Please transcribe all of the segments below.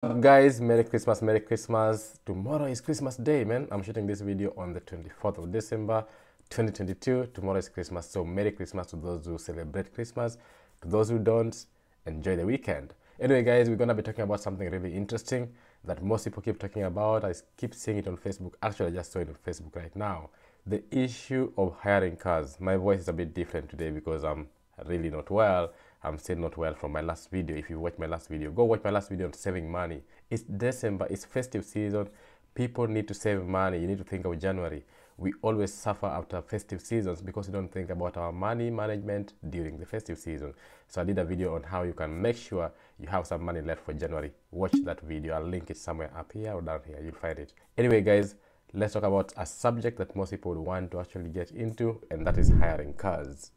Guys, Merry Christmas, Merry Christmas. Tomorrow is Christmas Day, man. I'm shooting this video on the 24th of December 2022. Tomorrow is Christmas, so Merry Christmas to those who celebrate Christmas. To those who don't, enjoy the weekend. Anyway, guys, we're gonna be talking about something really interesting that most people keep talking about. I keep seeing it on Facebook. Actually, I just saw it on Facebook right now. The issue of hiring cars. My voice is a bit different today because I'm really not well. I'm still not well from my last video. If you watch my last video, go watch my last video on saving money. It's December, it's festive season. People need to save money. You need to think of January. We always suffer after festive seasons because we don't think about our money management during the festive season. So I did a video on how you can make sure you have some money left for January. Watch that video. I'll link it somewhere up here or down here. You'll find it. Anyway, guys, let's talk about a subject that most people would want to actually get into, and that is hiring cars.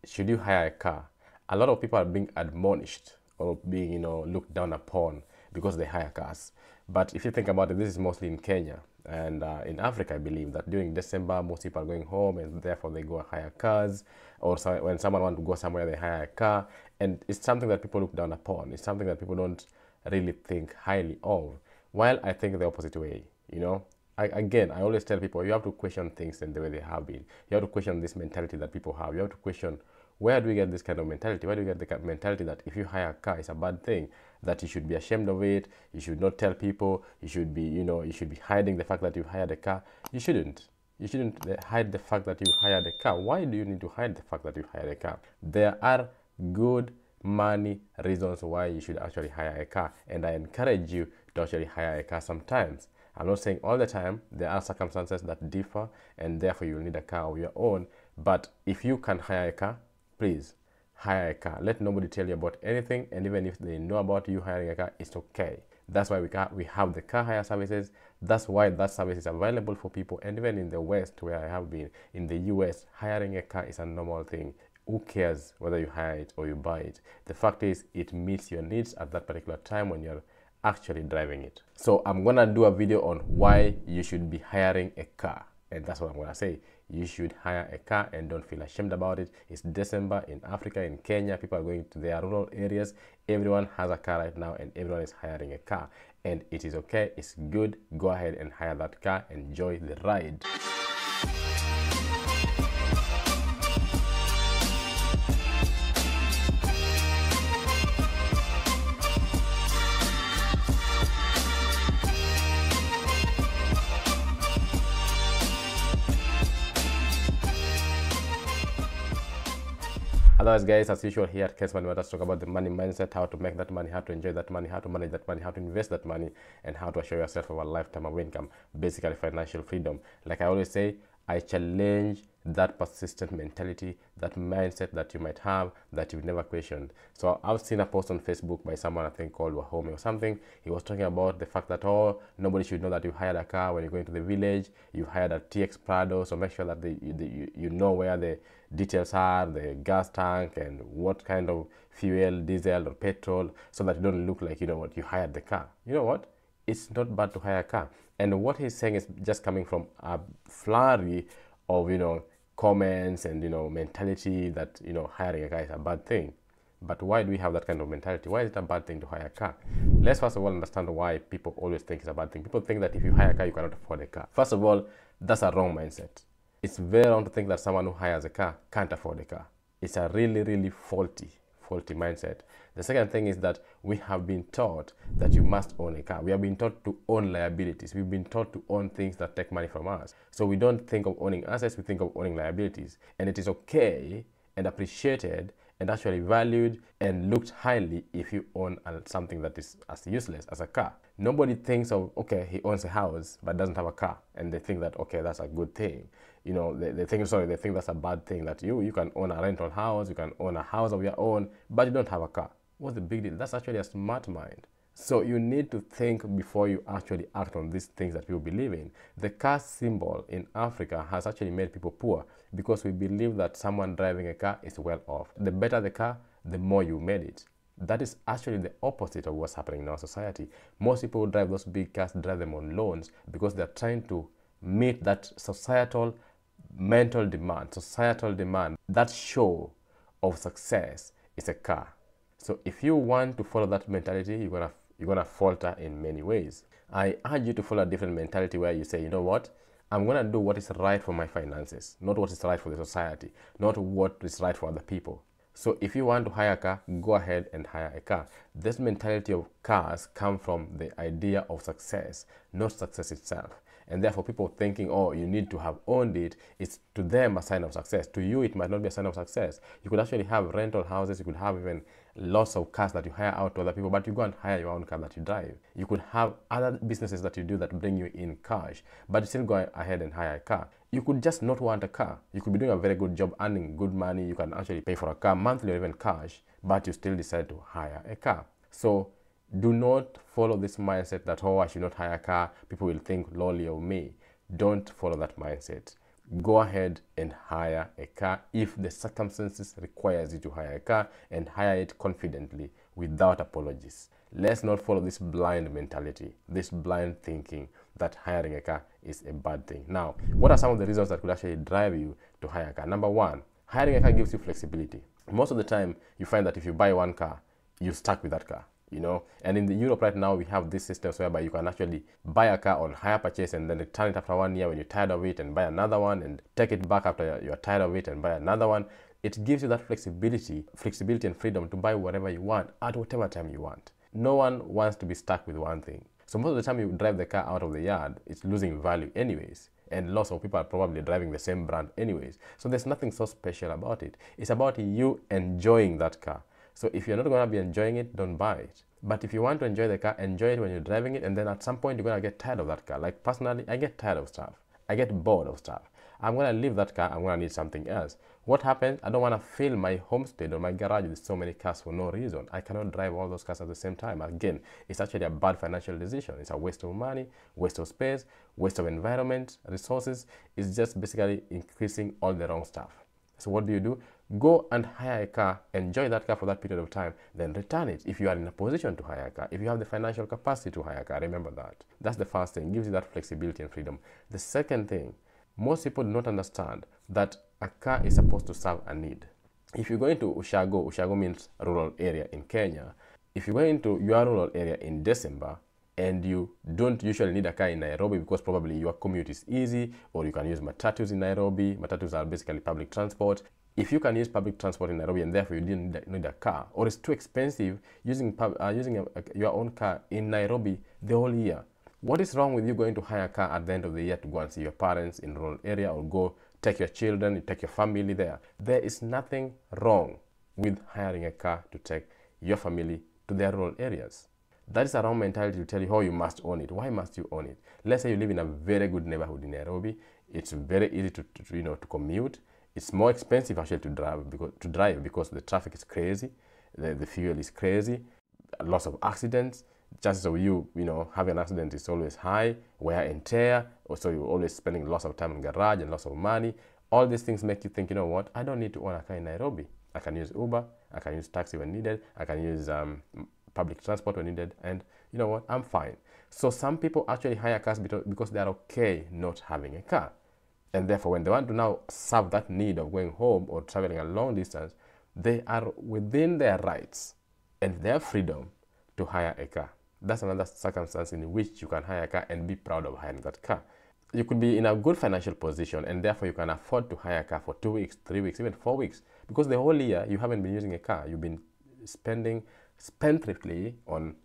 Should you hire a car? A lot of people are being admonished or being, looked down upon because they hire cars. But if you think about it, this is mostly in Kenya and in Africa. I believe that during December, most people are going home and therefore they go hire cars. Or so when someone wants to go somewhere, they hire a car. And it's something that people look down upon. It's something that people don't really think highly of. While I think the opposite way, I always tell people you have to question things in the way they have been. You have to question this mentality that people have. You have to question, where do we get this kind of mentality? Where do we get the kind of mentality that if you hire a car, it's a bad thing, that you should be ashamed of it, you should not tell people, you should be, you should be hiding the fact that you hired a car. You shouldn't. You shouldn't hide the fact that you hired a car. Why do you need to hide the fact that you hired a car? There are good money reasons why you should actually hire a car, and I encourage you to actually hire a car sometimes. I'm not saying all the time. There are circumstances that differ, and therefore you will need a car of your own. But if you can hire a car, please hire a car. Let nobody tell you about anything, and even if they know about you hiring a car, it's okay. That's why we have the car hire services. That's why that service is available for people. And even in the West, where I have been, in the US, hiring a car is a normal thing. Who cares whether you hire it or you buy it? The fact is, it meets your needs at that particular time when you're actually driving it. So I'm gonna do a video on why you should be hiring a car, and that's what I'm gonna say. You should hire a car and don't feel ashamed about it. It's December in Africa, in Kenya. People are going to their rural areas. Everyone has a car right now and everyone is hiring a car, and it is okay. It's good. Go ahead and hire that car. Enjoy the ride. Otherwise, guys, as usual here at MoneyMatters, talk about the money mindset, how to make that money, how to enjoy that money, how to manage that money, how to invest that money, and how to assure yourself of a lifetime of income, basically financial freedom. Like I always say, I challenge that persistent mentality, that mindset that you might have that you've never questioned. So I've seen a post on Facebook by someone I think called Wahome or something. He was talking about the fact that, oh, nobody should know that you hired a car when you're going to the village. You hired a TX Prado, so make sure that you know where the details are, the gas tank, and what kind of fuel, diesel or petrol, so that you don't look like, you hired the car. You know what? It's not bad to hire a car. And what he's saying is just coming from a flurry of, comments and, mentality that, hiring a car is a bad thing. But why do we have that kind of mentality? Why is it a bad thing to hire a car? Let's first of all understand why people always think it's a bad thing. People think that if you hire a car, you cannot afford a car. First of all, that's a wrong mindset. It's very wrong to think that someone who hires a car can't afford a car. It's a really, really faulty mindset. The second thing is that we have been taught that you must own a car. We have been taught to own liabilities. We've been taught to own things that take money from us. So we don't think of owning assets, we think of owning liabilities. And it is okay and appreciated and actually valued and looked highly if you own something that is as useless as a car. Nobody thinks of, okay, he owns a house but doesn't have a car, and they think that, okay, that's a good thing. They think that's a bad thing, that you can own a rental house, you can own a house of your own, but you don't have a car. What's the big deal? That's actually a smart mind. So you need to think before you actually act on these things that people believe in. The car symbol in Africa has actually made people poor because we believe that someone driving a car is well off. The better the car, the more you made it. That is actually the opposite of what's happening in our society. Most people who drive those big cars drive them on loans because they're trying to meet that societal mental demand, that show of success is a car. So if you want to follow that mentality, you're gonna You're going to falter in many ways. I urge you to follow a different mentality where you say, you know what? I'm going to do what is right for my finances, not what is right for the society, not what is right for other people. So if you want to hire a car, go ahead and hire a car. This mentality of cars come from the idea of success, not success itself. And therefore people thinking, oh, you need to have owned it, it's to them a sign of success. To you, it might not be a sign of success. You could actually have rental houses, you could have even lots of cars that you hire out to other people, but you go and hire your own car that you drive. You could have other businesses that you do that bring you in cash, but you still go ahead and hire a car. You could just not want a car. You could be doing a very good job, earning good money. You can actually pay for a car monthly or even cash, but you still decide to hire a car. So do not follow this mindset that, oh, I should not hire a car, people will think lowly of me. Don't follow that mindset. Go ahead and hire a car if the circumstances requires you to hire a car, and hire it confidently without apologies. Let's not follow this blind mentality, this blind thinking that hiring a car is a bad thing. Now, what are some of the reasons that could actually drive you to hire a car? Number one, hiring a car gives you flexibility. Most of the time, you find that if you buy one car, you're stuck with that car. And in Europe right now, we have this system whereby you can actually buy a car on hire purchase and then return it after 1 year when you're tired of it, and buy another one and take it back after you're tired of it and buy another one. It gives you that flexibility and freedom to buy whatever you want at whatever time you want. No one wants to be stuck with one thing. So most of the time you drive the car out of the yard, it's losing value anyways. And lots of people are probably driving the same brand anyways. So there's nothing so special about it. It's about you enjoying that car. So if you're not going to be enjoying it, don't buy it. But if you want to enjoy the car, enjoy it when you're driving it, and then at some point you're going to get tired of that car. Like personally, I get tired of stuff. I get bored of stuff. I'm going to leave that car, I'm going to need something else. What happens? I don't want to fill my homestead or my garage with so many cars for no reason. I cannot drive all those cars at the same time. Again, it's actually a bad financial decision. It's a waste of money, waste of space, waste of environment, resources. It's just basically increasing all the wrong stuff. So what do? Go and hire a car, enjoy that car for that period of time, then return it if you are in a position to hire a car. If you have the financial capacity to hire a car, remember that. That's the first thing, gives you that flexibility and freedom. The second thing, most people do not understand that a car is supposed to serve a need. If you go into Ushago means rural area in Kenya. If you go into your rural area in December and you don't usually need a car in Nairobi because probably your commute is easy, or you can use matatus in Nairobi. Matatus are basically public transport. If you can use public transport in Nairobi and therefore you didn't need a car, or it's too expensive using your own car in Nairobi the whole year, what is wrong with you going to hire a car at the end of the year to go and see your parents in rural area, or go take your children, take your family there? There is nothing wrong with hiring a car to take your family to their rural areas. That is a wrong mentality to tell you, oh, you must own it. Why must you own it? Let's say you live in a very good neighborhood in Nairobi. It's very easy to commute. It's more expensive actually to drive because the traffic is crazy, the fuel is crazy, lots of accidents. Chances of you having an accident is always high, wear and tear. Also, you're always spending lots of time in garage and lots of money. All these things make you think, you know what? I don't need to own a car in Nairobi. I can use Uber. I can use taxi when needed. I can use public transport when needed, and you know what? I'm fine. So some people actually hire cars because they are okay not having a car. And therefore, when they want to now serve that need of going home or traveling a long distance, they are within their rights and their freedom to hire a car. That's another circumstance in which you can hire a car and be proud of hiring that car. You could be in a good financial position, and therefore you can afford to hire a car for 2 weeks, 3 weeks, even 4 weeks, because the whole year you haven't been using a car. You've been spending spendthriftly on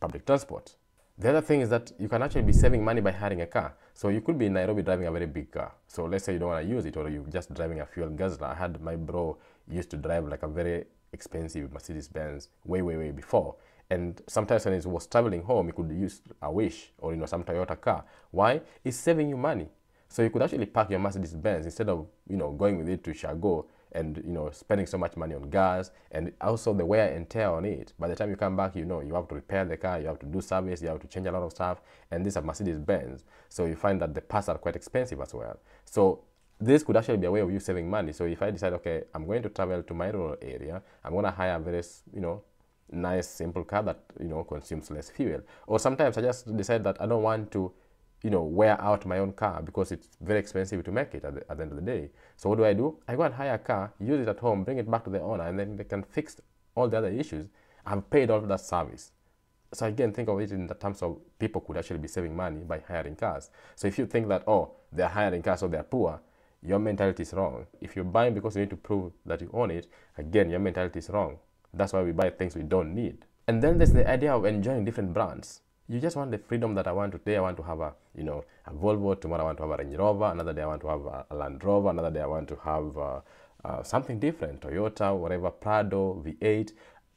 public transport. The other thing is that you can actually be saving money by hiring a car. So you could be in Nairobi driving a very big car. So let's say you don't want to use it, or you're just driving a fuel guzzler. I had my bro used to drive like a very expensive Mercedes Benz way before. And sometimes when he was traveling home, he could use a Wish or some Toyota car. Why? It's saving you money. So you could actually park your Mercedes Benz instead of going with it to Shago and spending so much money on gas, and also the wear and tear on it. By the time you come back, you have to repair the car, you have to do service, you have to change a lot of stuff, and these are Mercedes Benz, so you find that the parts are quite expensive as well. So this could actually be a way of you saving money. So if I decide, okay, I'm going to travel to my rural area, I'm going to hire a very nice simple car that consumes less fuel. Or sometimes I just decide that I don't want to wear out my own car because it's very expensive to make it at the end of the day. So what do? I go and hire a car, use it at home, bring it back to the owner, and then they can fix all the other issues. I've paid all that service. So again, think of it in the terms of people could actually be saving money by hiring cars. So if you think that, oh, they're hiring cars so they're poor, your mentality is wrong. If you're buying because you need to prove that you own it, again, your mentality is wrong. That's why we buy things we don't need. And then there's the idea of enjoying different brands. You just want the freedom that I want today. I want to have a Volvo. Tomorrow I want to have a Range Rover. Another day I want to have a Land Rover. Another day I want to have something different, Toyota, whatever, Prado, V8.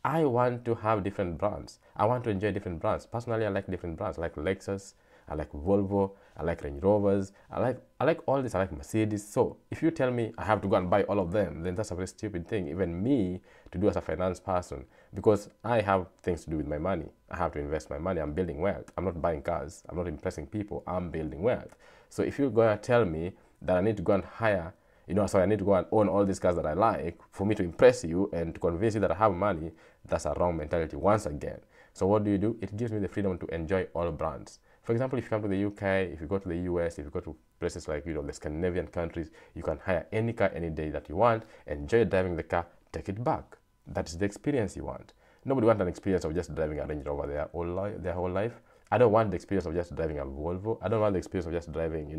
I want to have different brands. I want to enjoy different brands. Personally, I like different brands. I like Lexus, I like Volvo, I like Range Rovers, I like all this, I like Mercedes. So if you tell me I have to go and buy all of them, then that's a very stupid thing, even me, to do as a finance person, because I have things to do with my money. I have to invest my money. I'm building wealth. I'm not buying cars. I'm not impressing people. I'm building wealth. So if you're going to tell me that I need to go and hire, I need to go and own all these cars that I like for me to impress you and to convince you that I have money, that's a wrong mentality once again. So what do? It gives me the freedom to enjoy all brands. For example, if you come to the UK, if you go to the US, if you go to places like the Scandinavian countries, you can hire any car any day that you want, enjoy driving the car, take it back. That is the experience you want. Nobody wants an experience of just driving a Range Rover their whole life. I don't want the experience of just driving a Volvo. I don't want the experience of just driving,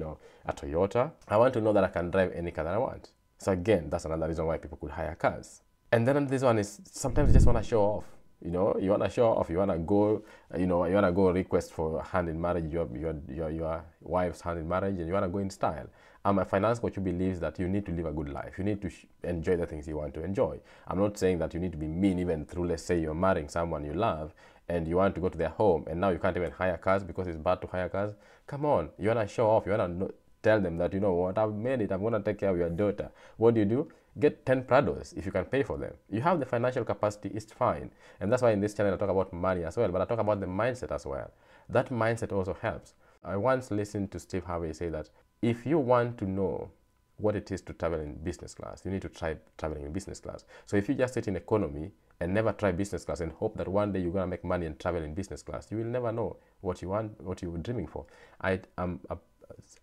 a Toyota. I want to know that I can drive any car that I want. So again, that's another reason why people could hire cars. And then this one is sometimes you just want to show off. You want to show off. You want to go, request for a hand in marriage, your wife's hand in marriage, and you want to go in style. I'm a finance coach who believes that you need to live a good life. You need to enjoy the things you want to enjoy. I'm not saying that you need to be mean even through, let's say, you're marrying someone you love and you want to go to their home and now you can't even hire cars because it's bad to hire cars. Come on, you want to show off. You want to tell them that, what, I've made it. I'm going to take care of your daughter. What do? Get 10 Prados if you can pay for them. You have the financial capacity, it's fine. And that's why in this channel I talk about money as well, but I talk about the mindset as well. That mindset also helps. I once listened to Steve Harvey say that if you want to know what it is to travel in business class, you need to try traveling in business class. So if you just sit in economy and never try business class and hope that one day you're going to make money and travel in business class, you will never know what you want, what you're dreaming for. I am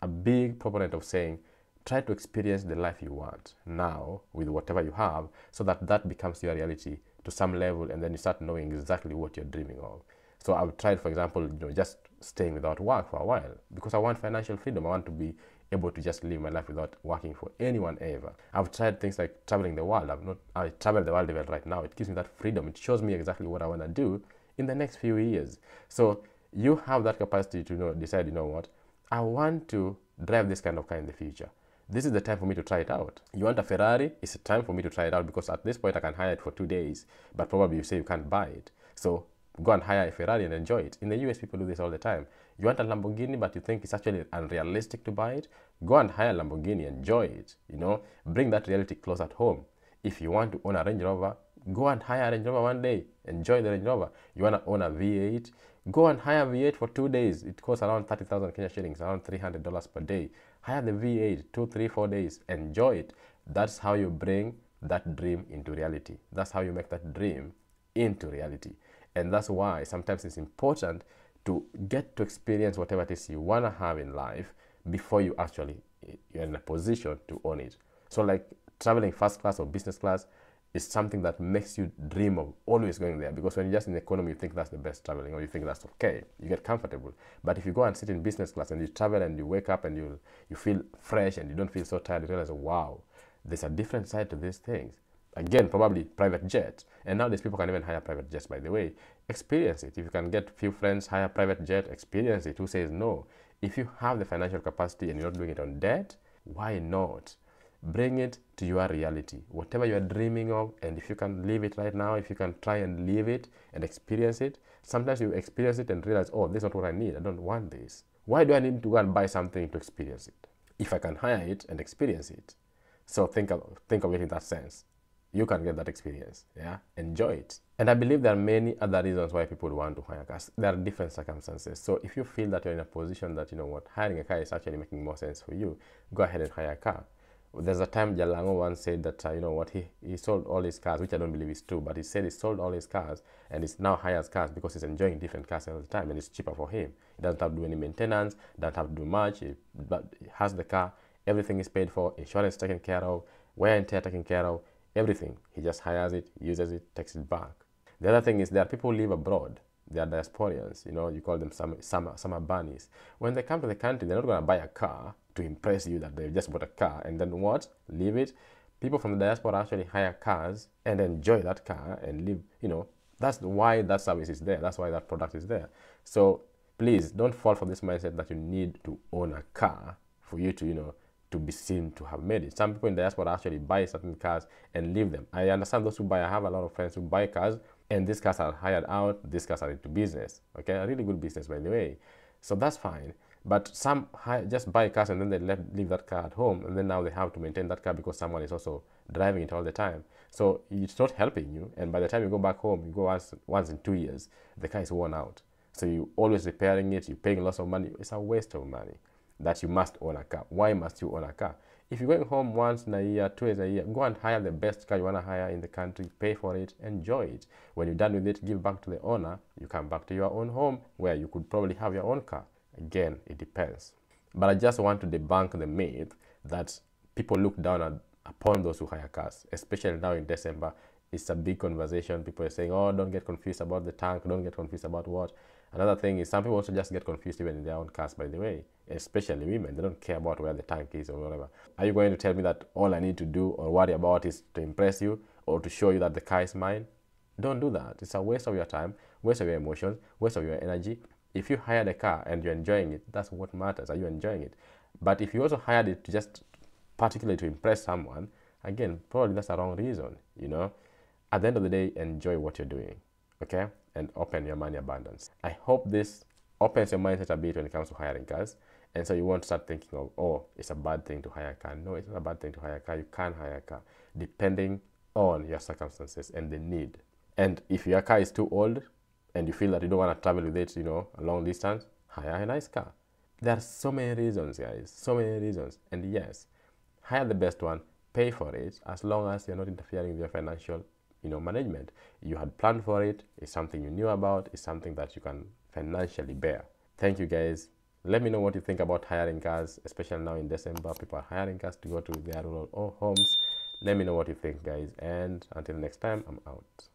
a big proponent of saying, try to experience the life you want now with whatever you have so that becomes your reality to some level, and then you start knowing exactly what you're dreaming of. So I've tried, for example, just staying without work for a while because I want financial freedom. I want to be able to just live my life without working for anyone ever. I've tried things like traveling the world. I travel the world even right now. It gives me that freedom. It shows me exactly what I want to do in the next few years. So you have that capacity to decide, what, I want to drive this kind of car in the future. This is the time for me to try it out. You want a Ferrari? It's a time for me to try it out because at this point I can hire it for 2 days, but probably you say you can't buy it. So go and hire a Ferrari and enjoy it. In the US, people do this all the time. You want a Lamborghini, but you think it's actually unrealistic to buy it? Go and hire a Lamborghini, enjoy it. Bring that reality close at home. If you want to own a Range Rover, go and hire a Range Rover one day. Enjoy the Range Rover. You want to own a V8? Go and hire a V8 for 2 days. It costs around 30,000 Kenya shillings, around $300 per day. Hire the V8 2, 3, 4 days. Enjoy it. That's how you bring that dream into reality. That's how you make that dream into reality. And that's why sometimes it's important to get to experience whatever it is you want to have in life before you're in a position to own it. So like traveling first class or business class is something that makes you dream of always going there, because when you're just in economy, you think that's the best traveling, or you think that's okay, you get comfortable. But if you go and sit in business class and you travel and you wake up and you feel fresh and you don't feel so tired, you realize, wow, there's a different side to these things. Again, probably private jet. And nowadays people can even hire private jets, by the way. Experience it. If you can get a few friends, hire private jet, experience it. Who says no? If you have the financial capacity and you're not doing it on debt, why not? Bring it to your reality. Whatever you're dreaming of, and if you can live it right now, if you can try and live it and experience it, sometimes you experience it and realize, oh, this is not what I need. I don't want this. Why do I need to go and buy something to experience it if I can hire it and experience it? So think of it in that sense. You can get that experience, enjoy it. And I believe there are many other reasons why people want to hire cars. There are different circumstances. So if you feel that you're in a position that, hiring a car is actually making more sense for you, go ahead and hire a car. There's a time Jalango once said that, he sold all his cars, which I don't believe is true, but he said he sold all his cars and he now hires cars because he's enjoying different cars all the time and it's cheaper for him. He doesn't have to do any maintenance, doesn't have to do much, but he has the car, everything is paid for, insurance taken care of, wear and tear taken care of, everything. He just hires it, uses it, takes it back. The other thing is there are people who live abroad. They are diasporians, you know, you call them summer bunnies. When they come to the country, they're not going to buy a car to impress you that they just bought a car and then what? Leave it. People from the diaspora actually hire cars and enjoy that car and live, you know, that's why that service is there. That's why that product is there. So please don't fall for this mindset that you need to own a car for you to, you know, to be seen to have made it. Some people in the diaspora actually buy certain cars and leave them. I understand those who buy. I have a lot of friends who buy cars and these cars are hired out. These cars are into business. Okay, a really good business, by the way. So that's fine. But some just buy cars and then they leave that car at home, and then now they have to maintain that car because someone is also driving it all the time. So it's not helping you. And by the time you go back home, you go once in 2 years, the car is worn out. So you always repairing it. You're paying lots of money. It's a waste of money that you must own a car. Why must you own a car? If you're going home once in a year, twice a year, go and hire the best car you want to hire in the country, pay for it, enjoy it. When you're done with it, give back to the owner. You come back to your own home where you could probably have your own car. Again, it depends. But I just want to debunk the myth that people look down upon those who hire cars, especially now in December. It's a big conversation. People are saying, oh, don't get confused about the tank. Don't get confused about what. Another thing is some people also just get confused even in their own cars, by the way, especially women. They don't care about where the tank is or whatever. Are you going to tell me that all I need to do or worry about is to impress you or to show you that the car is mine? Don't do that. It's a waste of your time, waste of your emotions, waste of your energy. If you hired a car and you're enjoying it, that's what matters. Are you enjoying it? But if you also hired it to just particularly to impress someone, again, probably that's the wrong reason, you know. At the end of the day, enjoy what you're doing, okay? And open your money abundance. I hope this opens your mindset a bit when it comes to hiring cars. And so you won't start thinking of, oh, it's a bad thing to hire a car. No, it's not a bad thing to hire a car. You can hire a car depending on your circumstances and the need. And if your car is too old and you feel that you don't want to travel with it, you know, a long distance, hire a nice car. There are so many reasons, guys, so many reasons. And yes, hire the best one, pay for it, as long as you're not interfering with your financial, you know, management. You had planned for it. It's something you knew about. It's something that you can financially bear. Thank you, guys. Let me know what you think about hiring cars, especially now in December. People are hiring cars to go to their rural homes. Let me know what you think, guys. And until next time, I'm out.